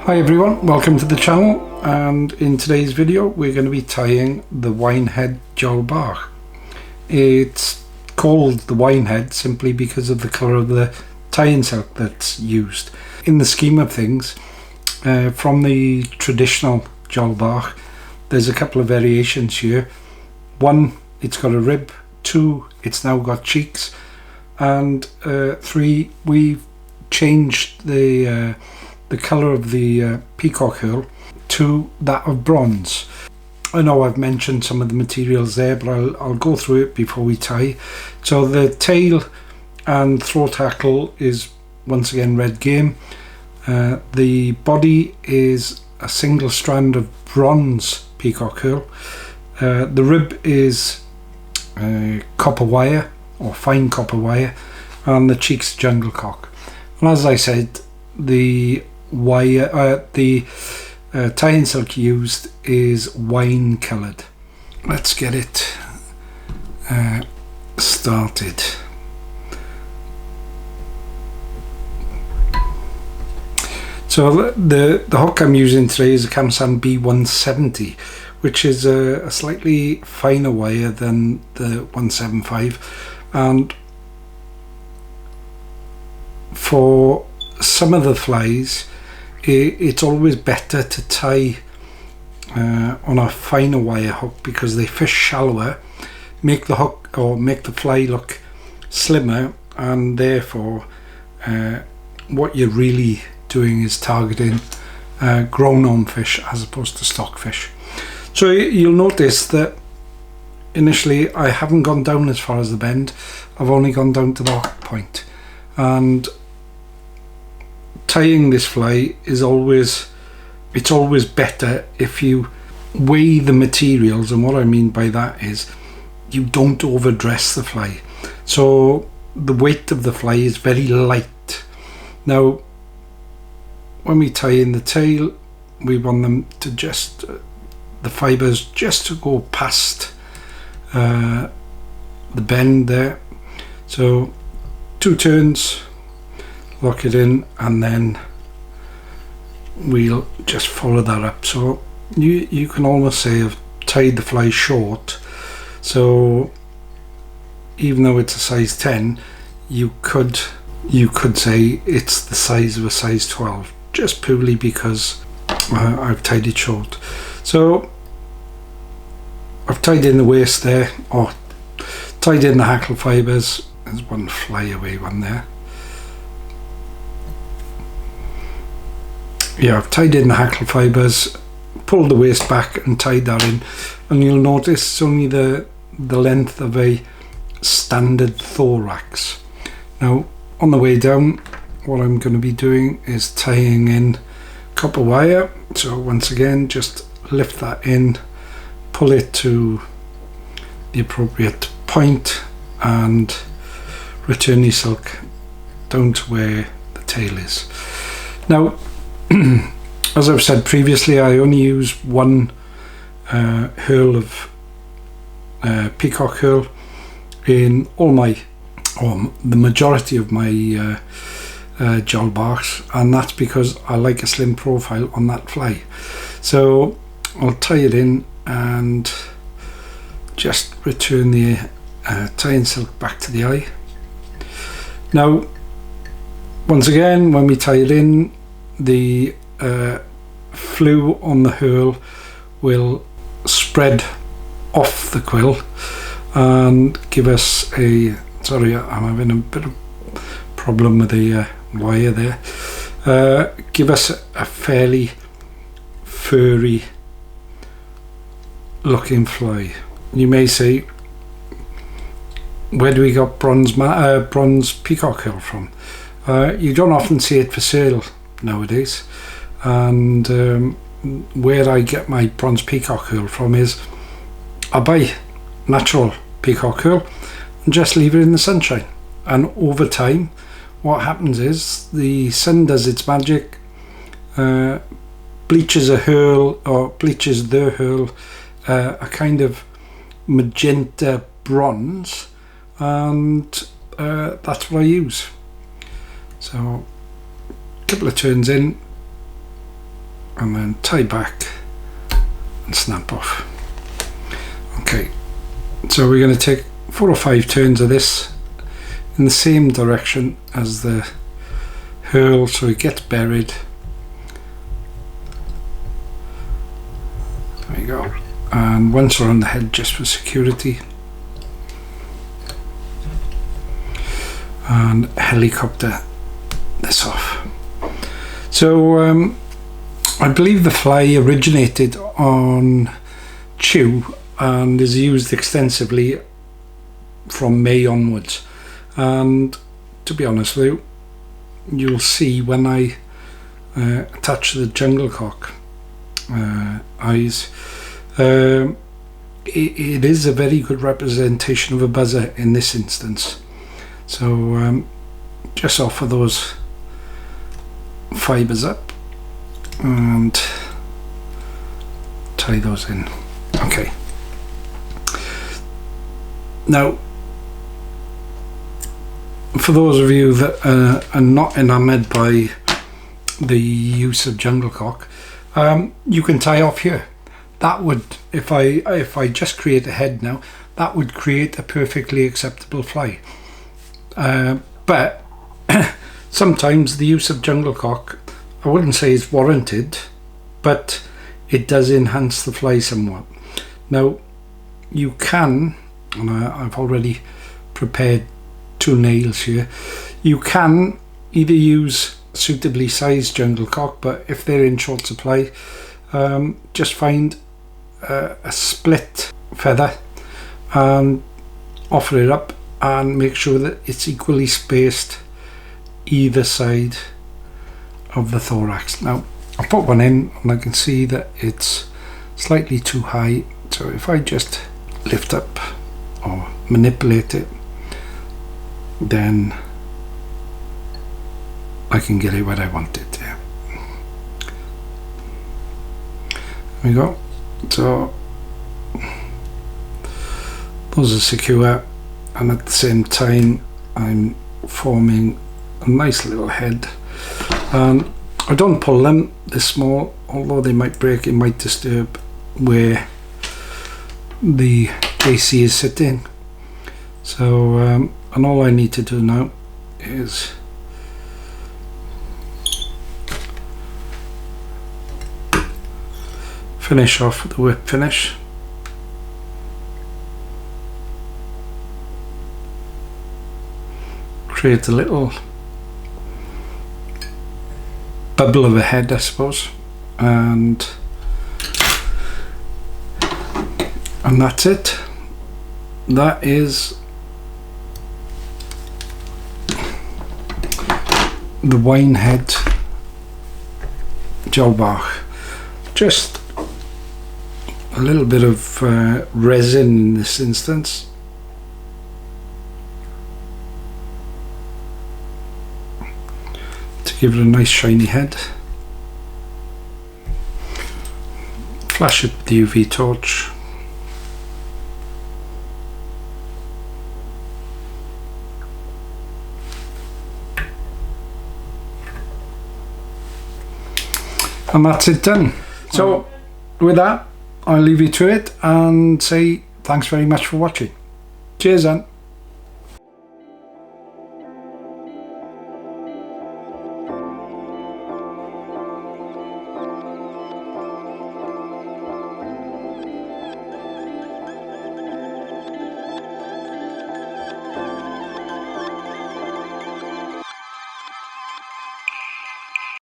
Hi everyone, welcome to the channel, and in today's video we're going to be tying the Wine Head Diawl Bach. It's called the Wine Head simply because of the colour of the tying silk that's used. In the scheme of things, from the traditional Diawl Bach, there's a couple of variations here. One, it's got a rib. Two, it's now got cheeks. And three, we've changed the colour of the peacock herl to that of bronze. I know I've mentioned some of the materials there, but I'll go through it before we tie. So the tail and throat hackle is once again red game. The body is a single strand of bronze peacock herl. The rib is copper wire or fine copper wire, and the cheeks jungle cock. And as I said, the tying silk used is wine coloured. Let's get it started. So the hook I'm using today is a Camsan B170, which is a slightly finer wire than the 175, and for some of the flies it's always better to tie on a finer wire hook because they fish shallower, make the hook or make the fly look slimmer, and therefore what you're really doing is targeting grown on fish as opposed to stock fish. So you'll notice that initially I haven't gone down as far as the bend, I've only gone down to the hook point. And tying this fly is always better if you weigh the materials, and what I mean by that is you don't overdress the fly. So the weight of the fly is very light. Now when we tie in the tail, we want them to just the fibers just to go past the bend there. So 2 turns, lock it in, and then we'll just follow that up. So you can almost say I've tied the fly short, so even though it's a size 10, you could say it's the size of a size 12, just purely because I've tied it short. So I've tied in the waist there, or tied in the hackle fibers. There's one flyaway one there. Yeah, I've tied in the hackle fibers, pulled the waist back and tied that in, and you'll notice it's only the length of a standard thorax. Now on the way down, what I'm going to be doing is tying in copper wire. So once again, just lift that in, pull it to the appropriate point, and return your silk down to where the tail is. Now as I've said previously, I only use one herl of peacock herl in all my, or the majority of my Diawl Bachs, and that's because I like a slim profile on that fly. So I'll tie it in and just return the tying silk back to the eye. Now once again, when we tie it in, the flue on the herl will spread off the quill and give us a, sorry, I'm having a bit of problem with the wire there, give us a fairly furry looking fly. You may say, where do we got bronze peacock herl from? You don't often see it for sale nowadays, and where I get my bronze peacock herl from is I buy natural peacock herl and just leave it in the sunshine, and over time what happens is the sun does its magic, bleaches a herl, or bleaches the herl a kind of magenta bronze, and that's what I use. So a couple of turns in, and then tie back and snap off. Okay, so we're going to take 4 or 5 turns of this in the same direction as the hurl so it gets buried. There we go. And once around the head just for security. And helicopter this off. So I believe the fly originated on chew and is used extensively from May onwards, and to be honest with you, you'll see when I attach the jungle cock eyes, it is a very good representation of a buzzer in this instance. So just offer those fibres up and tie those in. Okay, now for those of you that are not enamoured by the use of jungle cock, you can tie off here. That would, if I just create a head now, that would create a perfectly acceptable fly. But sometimes the use of jungle cock, I wouldn't say is warranted, but it does enhance the fly somewhat. Now you can, and I've already prepared 2 nails here, you can either use suitably sized jungle cock, but if they're in short supply, just find a split feather and offer it up and make sure that it's equally spaced either side of the thorax. Now I put one in and I can see that it's slightly too high, so if I just lift up or manipulate it, then I can get it where I want it. Yeah. There we go. So those are secure, and at the same time I'm forming a nice little head. And I don't pull them this small, although they might break, it might disturb where the AC is sitting. So and all I need to do now is finish off with the whip finish. Create a little bubble of a head, I suppose, and that's it. That is the Wine Head Diawl Bach. Just a little bit of resin in this instance. To give it a nice shiny head. Flash it with the UV torch. And that's it done. So with that, I'll leave you to it and say thanks very much for watching. Cheers then.